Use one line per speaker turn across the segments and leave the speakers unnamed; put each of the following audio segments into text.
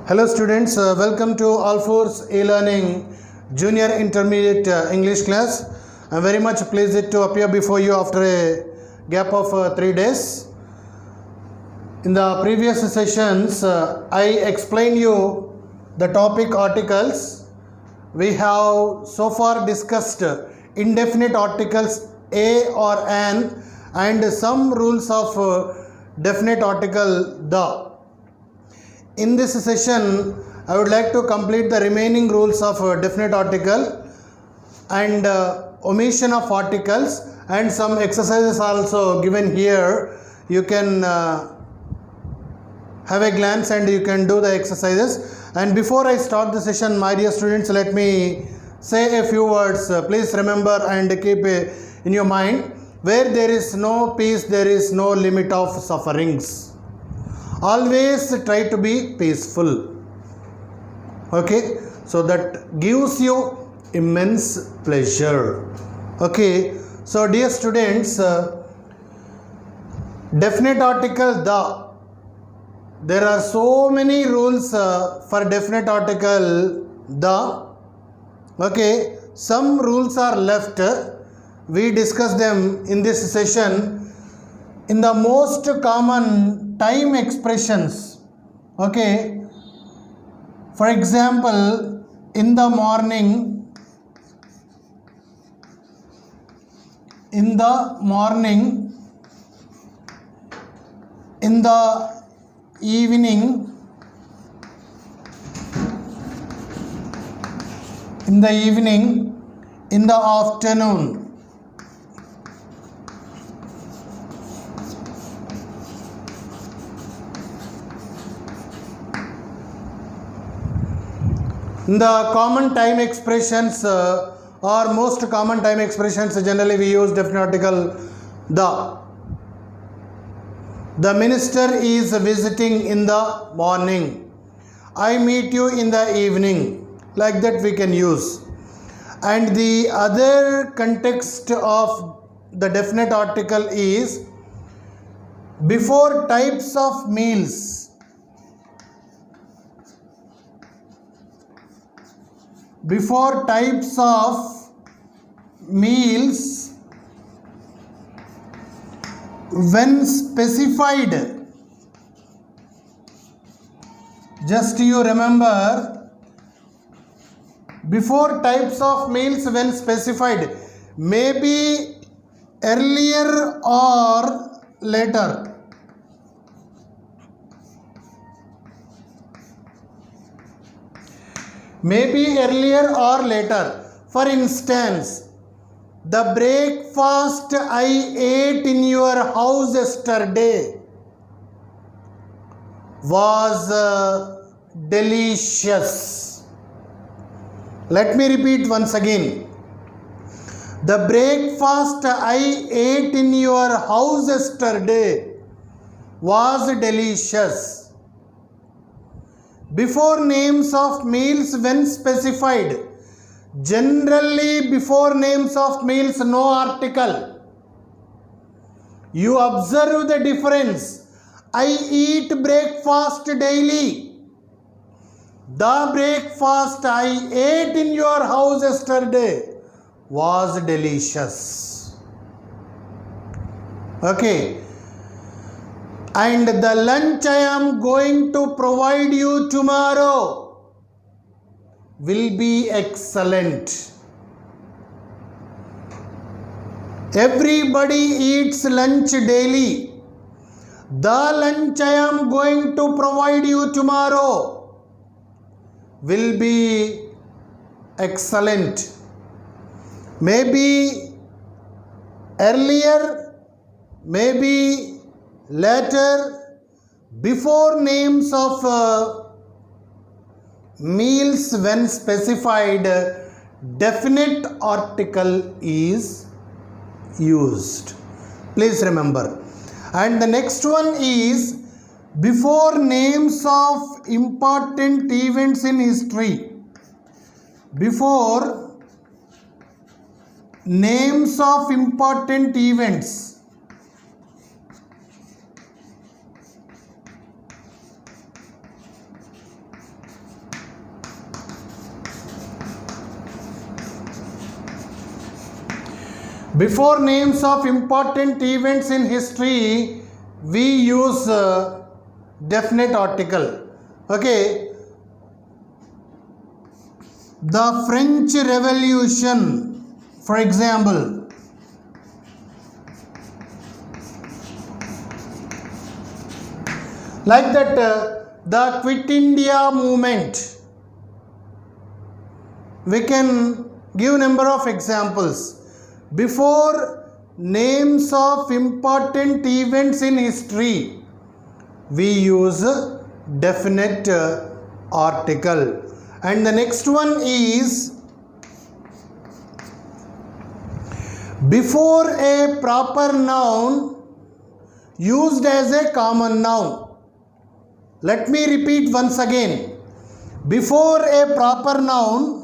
Hello students, welcome to All4's e-learning junior intermediate English class. I am very much pleased to appear before you after a gap of 3 days. In the previous sessions, I explained you the topic articles. We have so far discussed indefinite articles a or an and some rules of definite article the. In this session, I would like to complete the remaining rules of definite article and omission of articles, and some exercises also given here. You can have a glance and you can do the exercises. And before I start the session, my dear students, let me say a few words. Please remember and keep in your mind, where there is no peace, there is no limit of sufferings. Always try to be peaceful. Okay, so that gives you immense pleasure. Okay, so dear students, definite article the. There are so many rules for definite article the. Okay, some rules are left. We discuss them in this session. In the most common time expressions, okay, for example, in the morning, in the evening, in the afternoon. The common time expressions or most common time expressions, generally we use definite article the. The minister is visiting in the morning. I meet you in the evening. Like that we can use. And the other context of the definite article is before types of meals. Before types of meals, when specified, just you remember, before types of meals when specified, maybe earlier or later. Maybe earlier or later. For instance, the breakfast I ate in your house yesterday was delicious. Let me repeat once again. The breakfast I ate in your house yesterday was delicious. Before names of meals when specified. Generally before names of meals no article. You observe the difference. I eat breakfast daily. The breakfast I ate in your house yesterday was delicious. Okay. And the lunch I am going to provide you tomorrow will be excellent. Everybody eats lunch daily. The lunch I am going to provide you tomorrow will be excellent. Maybe earlier, maybe later, before names of meals when specified, definite article is used. Please remember. And the next one is before names of important events in history. Before names of important events. Before names of important events in history, we use definite article. Okay. The French Revolution, for example. Like that, the Quit India movement. We can give number of examples. Before names of important events in history, we use definite article. And the next one is before a proper noun used as a common noun. Let me repeat once again. Before a proper noun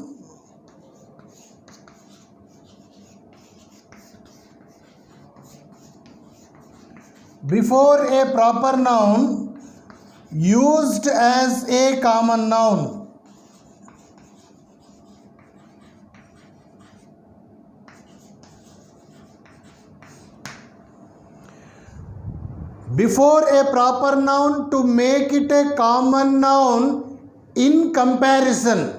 used as a common noun. Before a proper noun to make it a common noun in comparison.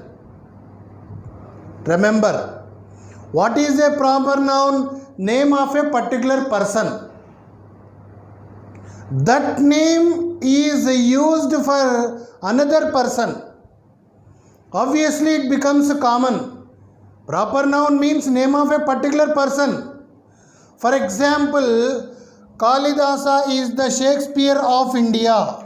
Remember, what is a proper noun? Name of a particular person. That name is used for another person. Obviously, it becomes common. Proper noun means name of a particular person. For example, Kalidasa is the Shakespeare of India.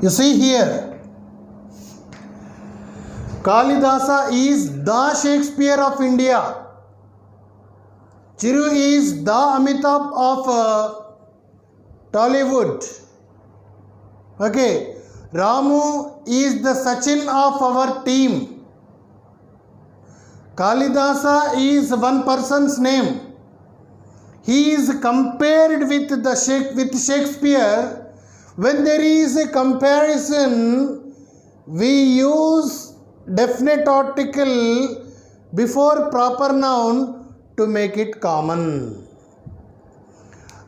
You see here, Kalidasa is the Shakespeare of India. Chiru is the Amitabh of Tollywood. Okay. Ramu is the Sachin of our team. Kalidasa is one person's name. He is compared with Shakespeare. When there is a comparison, we use definite article before proper noun to make it common.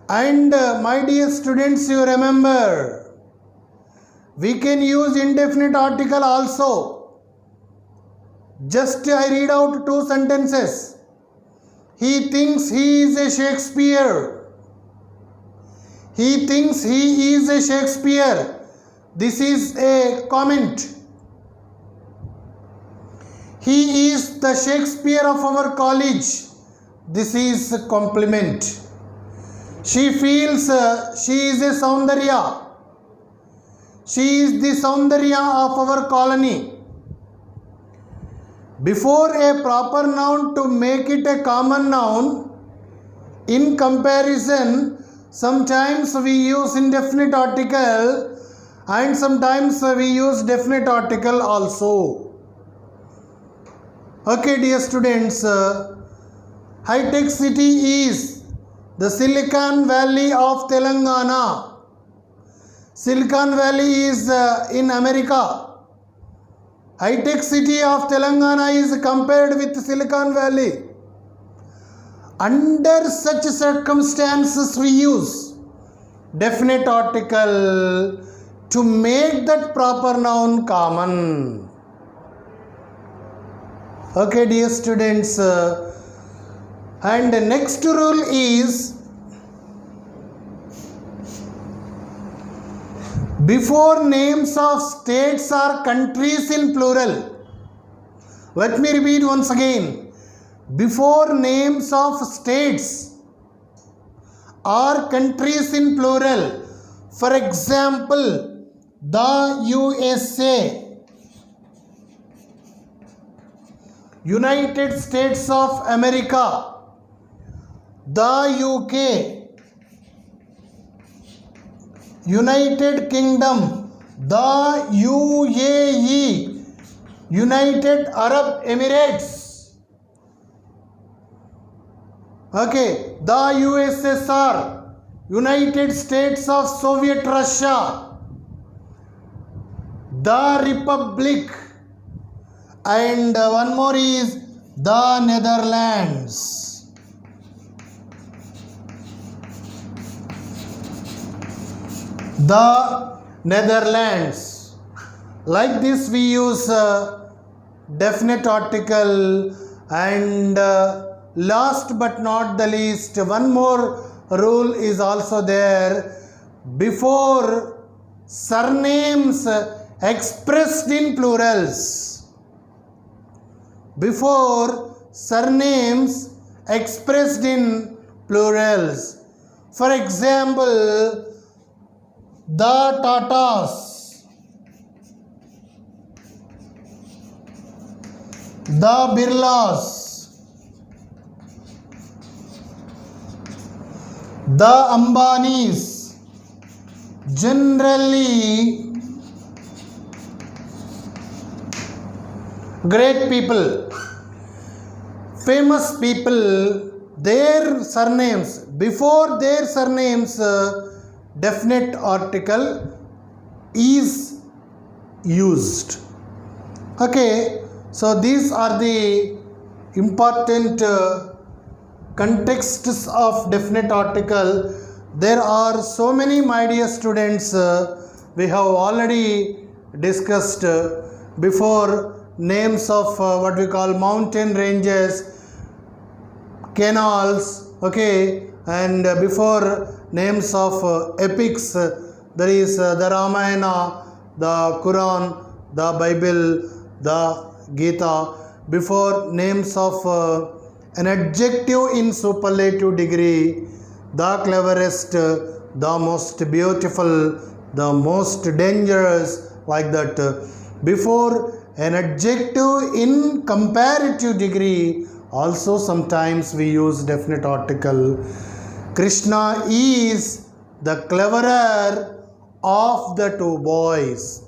And my dear students, you remember, we can use indefinite article also. Just I read out two sentences. He thinks he is a Shakespeare. He thinks he is a Shakespeare. This is a comment. He is the Shakespeare of our college. This is a compliment. She feels she is a Saundarya. She is the Saundarya of our colony. Before a proper noun to make it a common noun, in comparison, sometimes we use indefinite article and sometimes we use definite article also. Okay, dear students, high-tech city is the Silicon Valley of Telangana. Silicon Valley is in America. High-tech city of Telangana is compared with Silicon Valley. Under such circumstances, we use definite article to make that proper noun common. Okay, dear students, and the next rule is before names of states or countries in plural. Let me repeat once again. Before names of states or countries in plural. For example, the USA, United States of America, the UK, United Kingdom, the UAE, United Arab Emirates. Okay, the USSR, United States of Soviet Russia, the Republic, and one more is the Netherlands. The Netherlands. Like this we use definite article, and last but not the least, one more rule is also there. Before surnames expressed in plurals, before surnames expressed in plurals, for example, the Tatas, the Birlas, the Ambanis, generally great people, famous people, their surnames, before their surnames definite article is used. Okay, so these are the important contexts of definite article. There are so many, my dear students, we have already discussed before names of what we call mountain ranges, canals, okay, and before names of epics, there is the Ramayana, the Quran, the Bible, the Gita. Before names of an adjective in superlative degree, the cleverest, the most beautiful, the most dangerous, like that. Before an adjective in comparative degree, also sometimes we use definite article. Krishna is the cleverer of the two boys.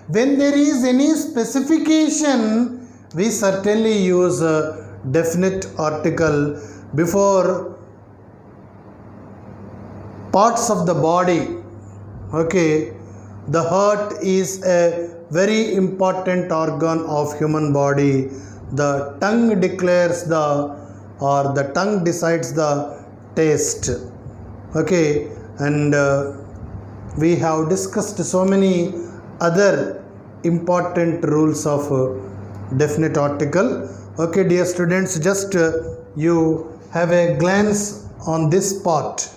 When there is any specification, we certainly use a definite article before parts of the body. Okay, the heart is a very important organ of human body. The tongue declares the tongue decides the taste. Okay, and we have discussed so many other important rules of definite article. Okay, dear students, just you have a glance on this part.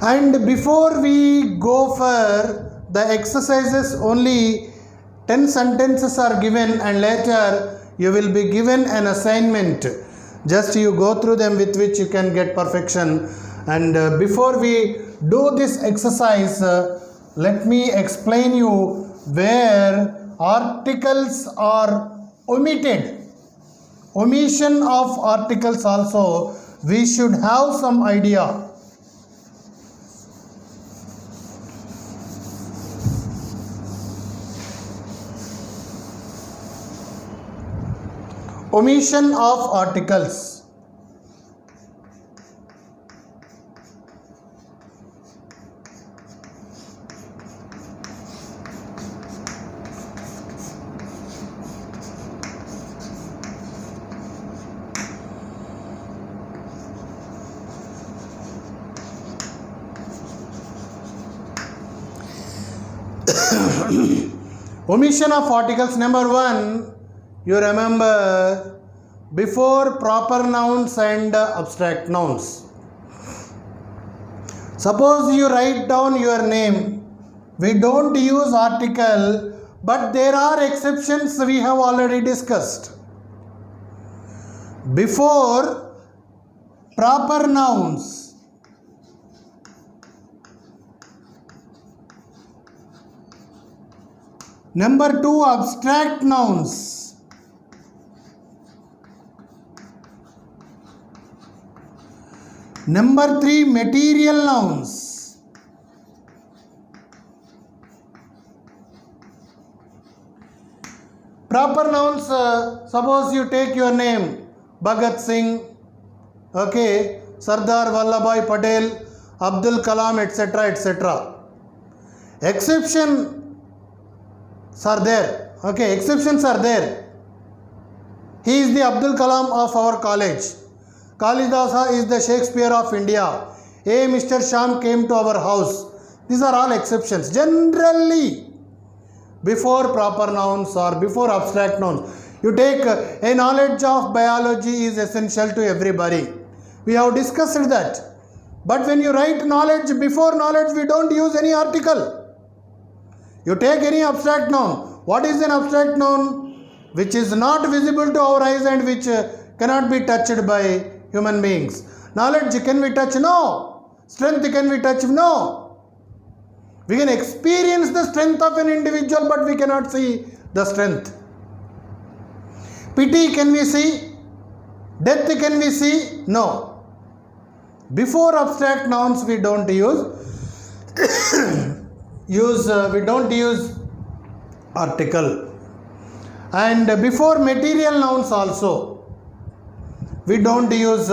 And before we go for the exercises, only 10 sentences are given, and later you will be given an assignment. Just you go through them, with which you can get perfection. And before we do this exercise, let me explain you where articles are omitted. Omission of articles also, we should have some idea. Omission of articles. Omission of articles. Number 1, you remember, before proper nouns and abstract nouns. Suppose you write down your name, we don't use article, but there are exceptions we have already discussed. Before proper nouns, number 2, abstract nouns. Number 3, material nouns. proper nouns, suppose you take your name, Bhagat Singh, okay, Sardar Vallabhbhai Patel, Abdul Kalam, etc., etc. Exceptions are there, okay, exceptions are there. He is the Abdul Kalam of our college. Kalidasa is the Shakespeare of India. A Mr. Sham came to our house. These are all exceptions. Generally, before proper nouns or before abstract nouns, you take a knowledge of biology is essential to everybody. We have discussed that. But when you write knowledge, before knowledge, we don't use any article. You take any abstract noun. What is an abstract noun? Which is not visible to our eyes and which cannot be touched by human beings. Knowledge can we touch? No. Strength can we touch? No. We can experience the strength of an individual, but we cannot see the strength. Pity can we see? Death can we see? No. Before abstract nouns we don't use we don't use article. And before material nouns also we don't use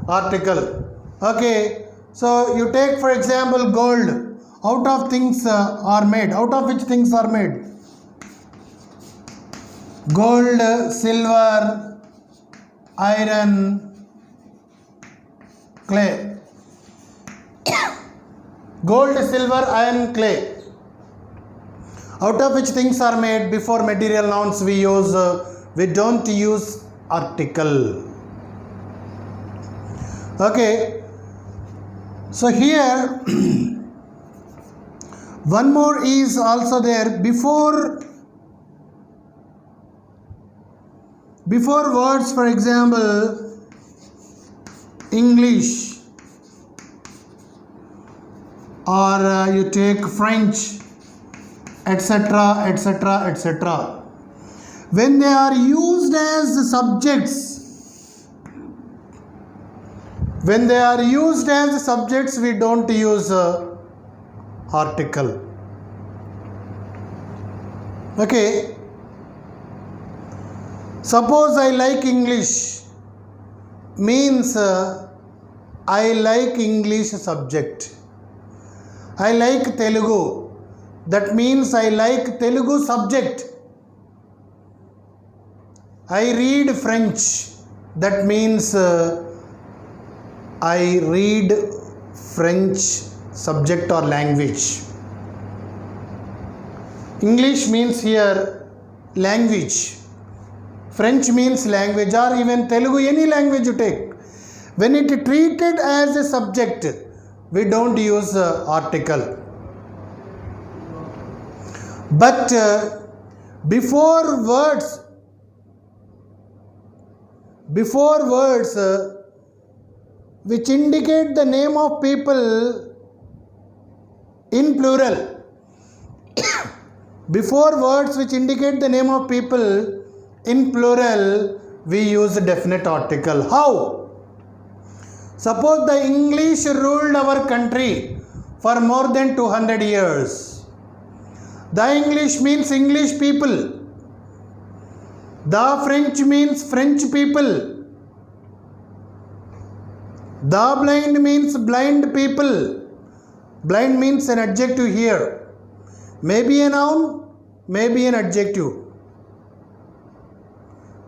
article. Okay, so you take for example gold. Out of things are made. Out of which things are made? Gold, silver, iron, clay. Gold, silver, iron, clay. Out of which things are made? Before material nouns we use, we don't use article. Okay, so here one more is also there. Before words, for example, English, or you take French, etc., etc., etc. When they are used as subjects, we don't use article. Okay. Suppose I like English, means I like English subject. I like Telugu, that means I like Telugu subject. I read French, that means I read French subject or language. English means here language. French means language, or even Telugu, any language you take. When it is treated as a subject, we don't use article. But before words which indicate the name of people in plural, before words which indicate the name of people in plural, we use a definite article. How? Suppose the English ruled our country for more than 200 years. The English means English people. The French means French people. The blind means blind people. Blind means an adjective here. Maybe a noun, maybe an adjective.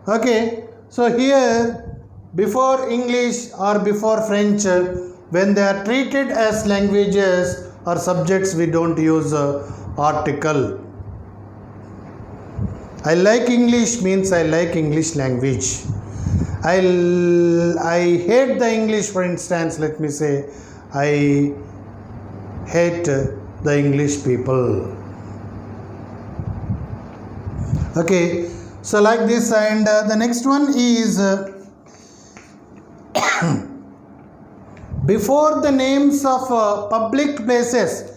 Okay, so here before English or before French, when they are treated as languages or subjects, we don't use article. I like English means I like English language. I hate the English, for instance, let me say, I hate the English people. Okay, so like this, and the next one is before the names of public places,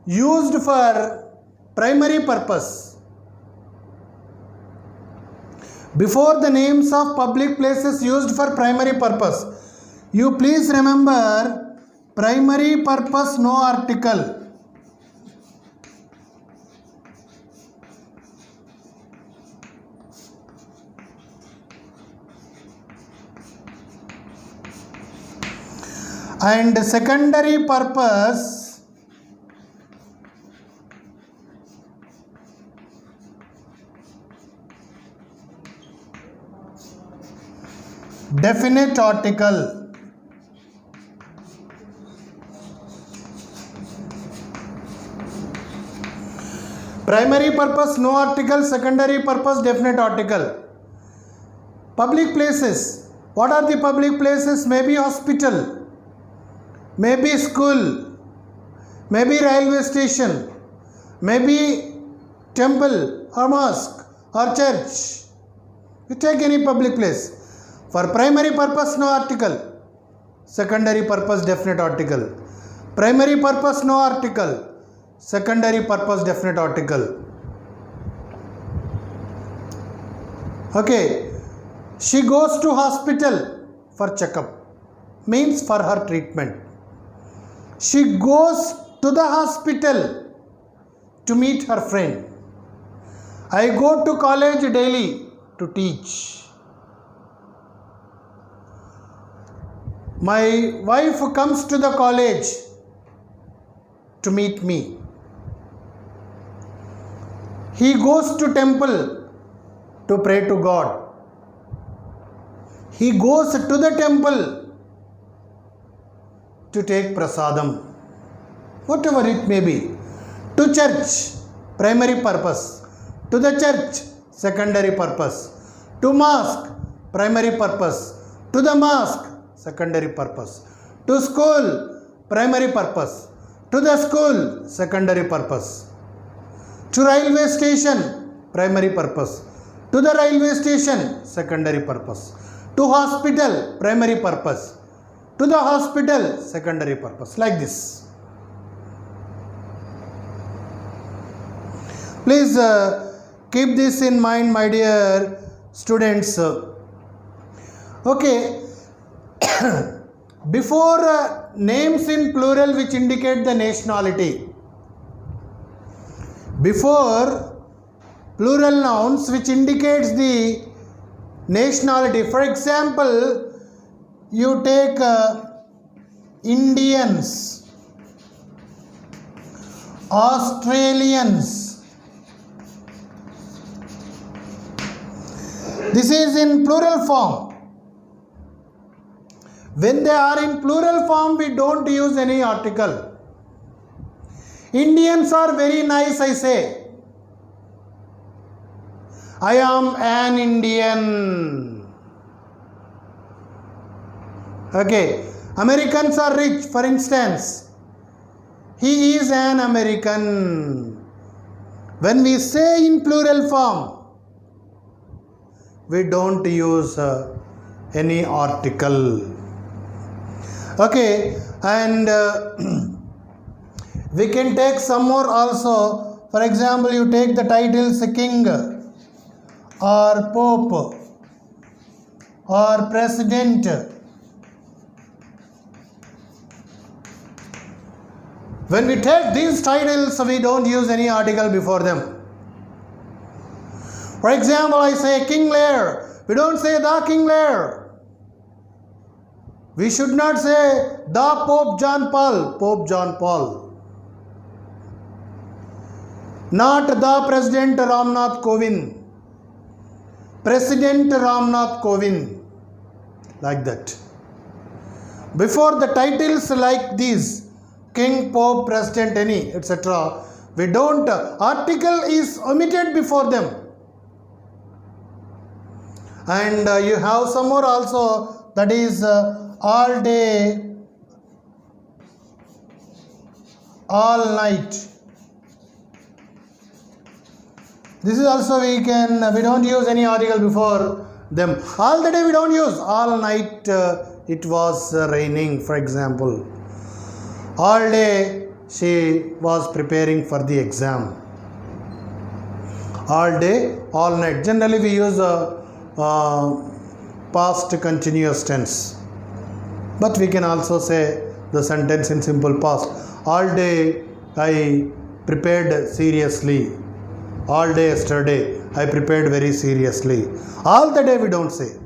used for primary purpose. Before the names of public places used for primary purpose, you please remember primary purpose, no article. And secondary purpose definite article. Primary purpose no article, secondary purpose definite article. Public places. What are the public places? Maybe hospital, maybe school, maybe railway station, maybe temple or mosque or church. You take any public place. For primary purpose no article, secondary purpose definite article. Primary purpose no article, secondary purpose definite article. Okay, she goes to hospital for checkup, means for her treatment. She goes to the hospital to meet her friend. I go to college daily to teach. My wife comes to the college to meet me. He goes to temple to pray to God. He goes to the temple to take prasadam. Whatever it may be. To church, primary purpose. To the church, secondary purpose. To mosque, primary purpose. To the mosque, secondary purpose. To school, primary purpose. To the school, secondary purpose. To railway station, primary purpose. To the railway station, secondary purpose. To hospital, primary purpose. To the hospital, secondary purpose. Like this. Please keep this in mind, my dear students. Okay. Before names in plural which indicate the nationality, before plural nouns which indicates the nationality, for example, you take Indians, Australians. This is in plural form. When they are in plural form, we don't use any article. Indians are very nice, I say. I am an Indian. Okay. Americans are rich, for instance. He is an American. When we say in plural form, we don't use any article. Okay, and we can take some more also. For example, you take the titles king or pope or president. When we take these titles, we don't use any article before them. For example, I say King Lear. We don't say the King Lear. We should not say the Pope John Paul, Pope John Paul. Not the President Ramnath Kovind, President Ramnath Kovind. Like that. Before the titles like these, King, Pope, President, any, etc., we don't, article is omitted before them. And you have some more also, that is all day, all night. This is also we don't use any article before them. All the day we don't use. All night it was raining, for example. All day she was preparing for the exam. All day, all night. Generally we use past continuous tense. But we can also say the sentence in simple past. All day I prepared seriously. All day yesterday I prepared very seriously. All the day we don't say.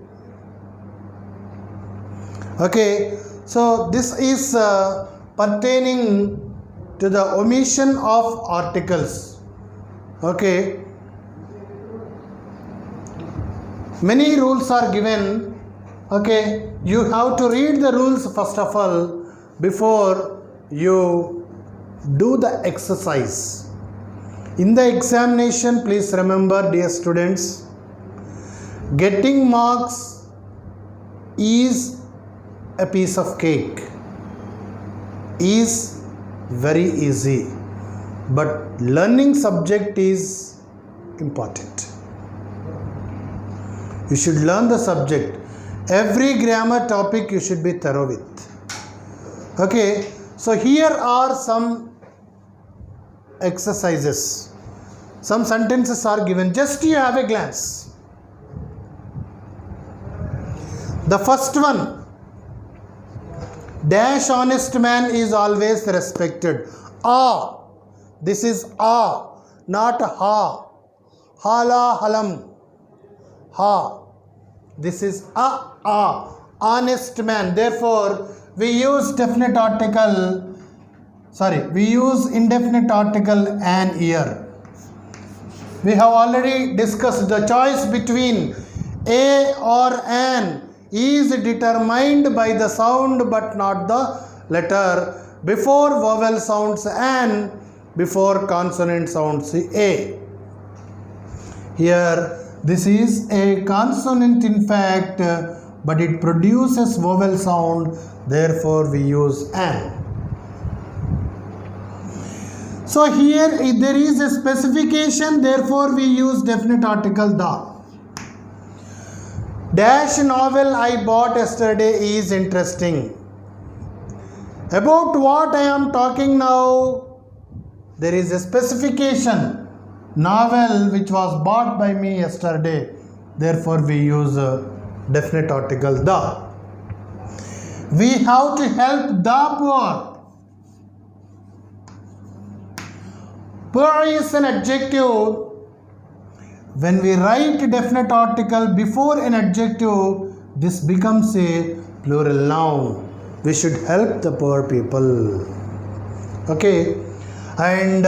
Okay. So this is pertaining to the omission of articles. Okay. Many rules are given. Okay. You have to read the rules first of all before you do the exercise. In the examination, please remember, dear students, getting marks is a piece of cake, is very easy, but learning subject is important. You should learn the subject. Every grammar topic you should be thorough with. Okay, so here are some exercises. Some sentences are given, just you have a glance. The first one, dash honest man is always respected. Ah, this is ah, not ha. Hala halam. Ha. This is honest man. Therefore, we use definite article. We use indefinite article an here. We have already discussed the choice between a or an is determined by the sound but not the letter. Before vowel sounds an, before consonant sounds a. Here this is a consonant in fact, but it produces vowel sound, therefore we use an. So here there is a specification, therefore we use definite article the. Dash novel I bought yesterday is interesting. About what I am talking now, there is a specification. Novel which was bought by me yesterday, therefore we use definite article the. We have to help the poor. Poor is an adjective. When we write definite article before an adjective, this becomes a plural noun. We should help the poor people. Okay. And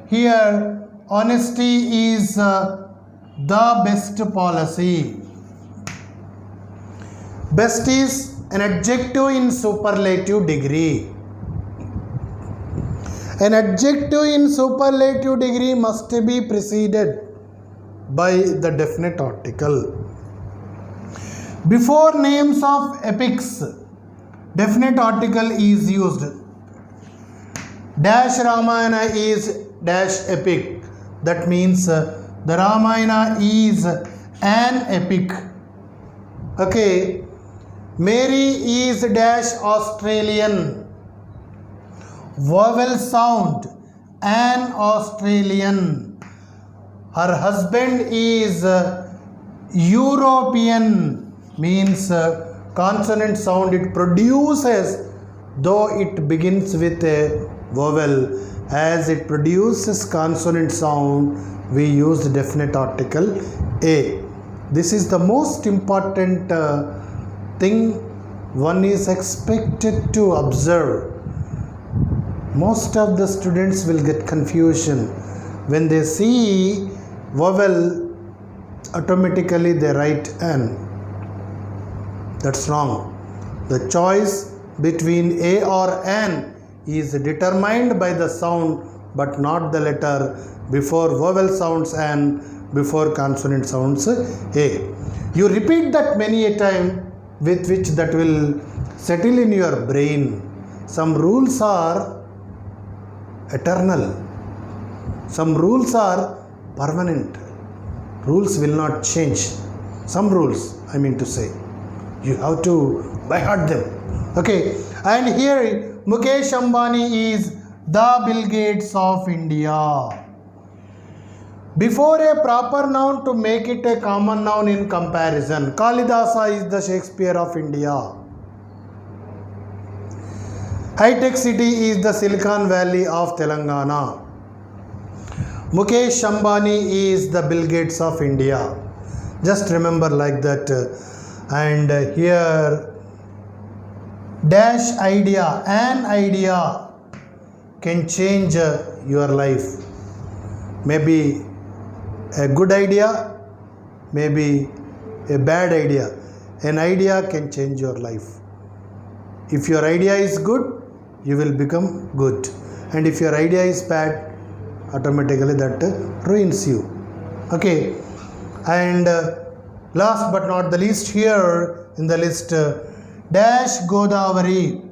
here honesty is the best policy. Best is an adjective in superlative degree. An adjective in superlative degree must be preceded by the definite article. Before names of epics, definite article is used. Dash Ramayana is dash epic. That means the Ramayana is an epic. Okay. Mary is dash Australian. Vowel sound an Australian. Her husband is European, means consonant sound it produces, though it begins with a vowel. As it produces consonant sound, we use definite article a. This is the most important thing one is expected to observe. Most of the students will get confusion when they see vowel, automatically they write an. That's wrong. The choice between a or an is determined by the sound but not the letter. Before vowel sounds an, before consonant sounds a. You repeat that many a time, with which that will settle in your brain. Some rules are eternal. Some rules are permanent. Rules will not change. Some rules, I mean to say. You have to by heart them. Okay. And here Mukesh Ambani is the Bill Gates of India. Before a proper noun to make it a common noun in comparison. Kalidasa is the Shakespeare of India. High-tech city is the Silicon Valley of Telangana. Mukesh Ambani is the Bill Gates of India. Just remember like that. And here dash idea, an idea can change your life. Maybe a good idea, maybe a bad idea. An idea can change your life. If your idea is good, you will become good. And if your idea is bad, automatically that ruins you. Okay. And last but not the least, here in the list, dash Godavari.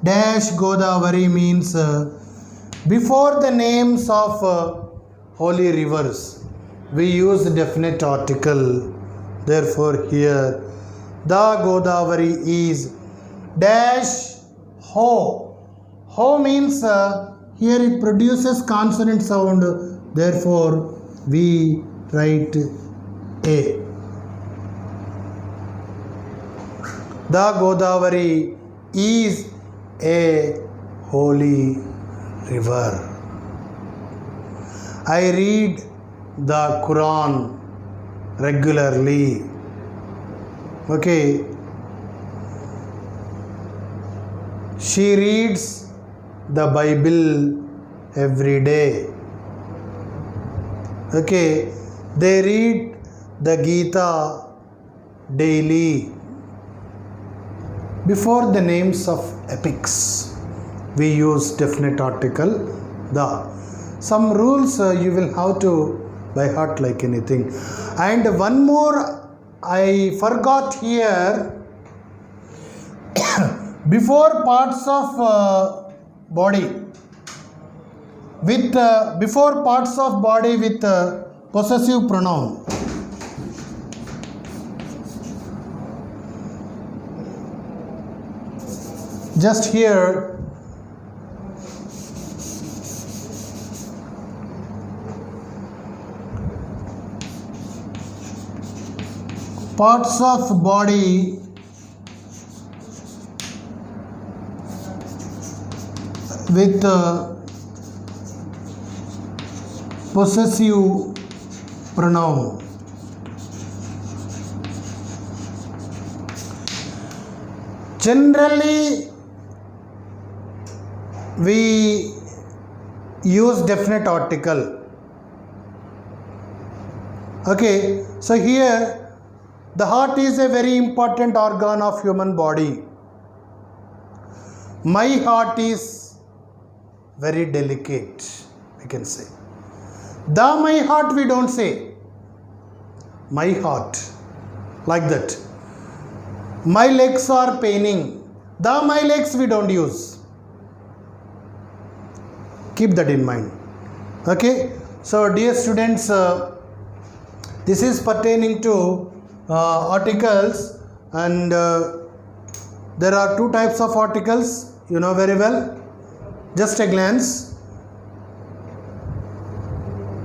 Dash Godavari means before the names of holy rivers, we use definite article. Therefore, here the Godavari is dash ho. Ho means here it produces consonant sound. Therefore, we write A. The Godavari is a holy river. I read the Quran regularly. Okay. She reads the Bible every day. Okay. They read the Gita daily. Before the names of epics, we use definite article the. Some rules you will have to by heart like anything. And one more I forgot here. Before parts of body with before parts of body with possessive pronoun. Just here parts of body with possessive pronoun. Generally, we use definite article. Okay, so here the heart is a very important organ of human body. My heart is very delicate, we can say. The my heart we don't say. My heart, like that. My legs are paining. The my legs we don't use. Keep that in mind. Okay. So dear students, this is pertaining to articles, and there are two types of articles, you know very well. Just a glance.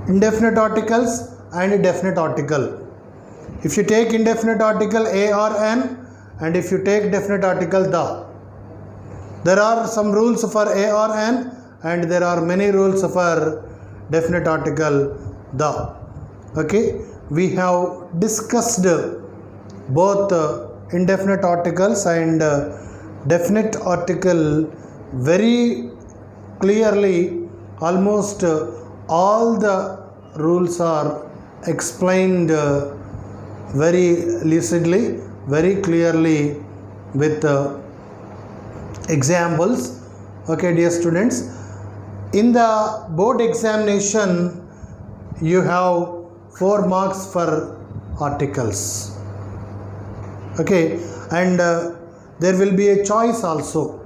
Indefinite articles and definite article. If you take indefinite article a or an, and if you take definite article the, there are some rules for a or an, and there are many rules for definite article the. Okay, we have discussed both indefinite articles and definite article very clearly. Almost all the rules are explained very lucidly, very clearly with examples. Okay, dear students, in the board examination you have 4 marks for articles. Okay, and there will be a choice also.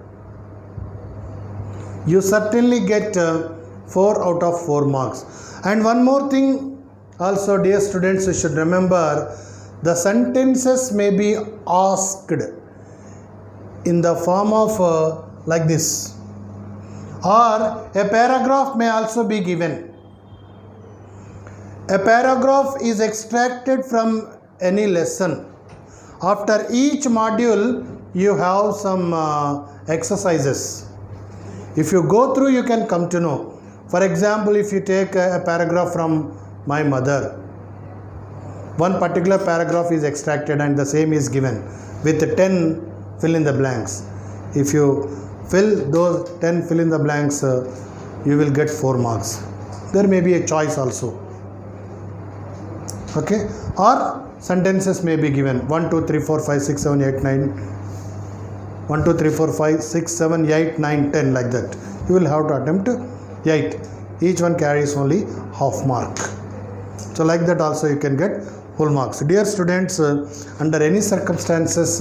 You certainly get 4 out of 4 marks. And one more thing also, dear students, you should remember, the sentences may be asked in the form of like this, or a paragraph may also be given. A paragraph is extracted from any lesson. After each module you have some exercises. If you go through, you can come to know. For example, if you take a paragraph from my mother, one particular paragraph is extracted and the same is given with 10 fill in the blanks. If you fill those 10 fill in the blanks, you will get 4 marks. There may be a choice also. Okay, or sentences may be given 1 2 3 4 5 6 7 8 9 1 2 3 4 5 6 7 8 9 10, like that. You will have to attempt 8. Each one carries only half mark. So like that also you can get full marks. Dear students, under any circumstances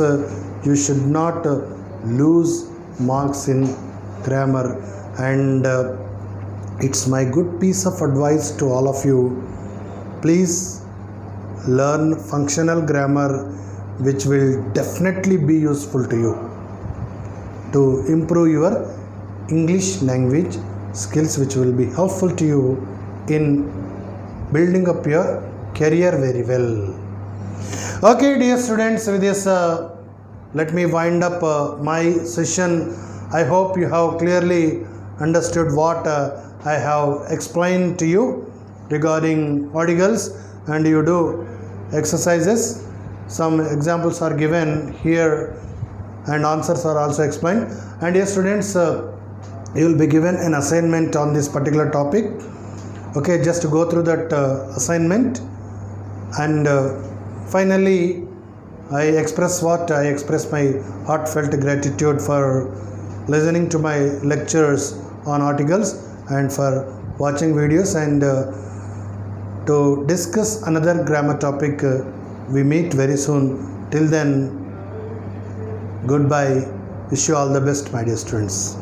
you should not lose marks in grammar, and it's my good piece of advice to all of you. Please learn functional grammar, which will definitely be useful to you to improve your English language skills, which will be helpful to you in building up your career very well. Okay, dear students, with this let me wind up my session. I hope you have clearly understood what I have explained to you regarding articles, and you do exercises. Some examples are given here and answers are also explained. And dear students, you will be given an assignment on this particular topic. Okay, just to go through that assignment, and finally I express my heartfelt gratitude for listening to my lectures on articles and for watching videos, and to discuss another grammar topic we meet very soon. Till then, goodbye. Wish you all the best, my dear students.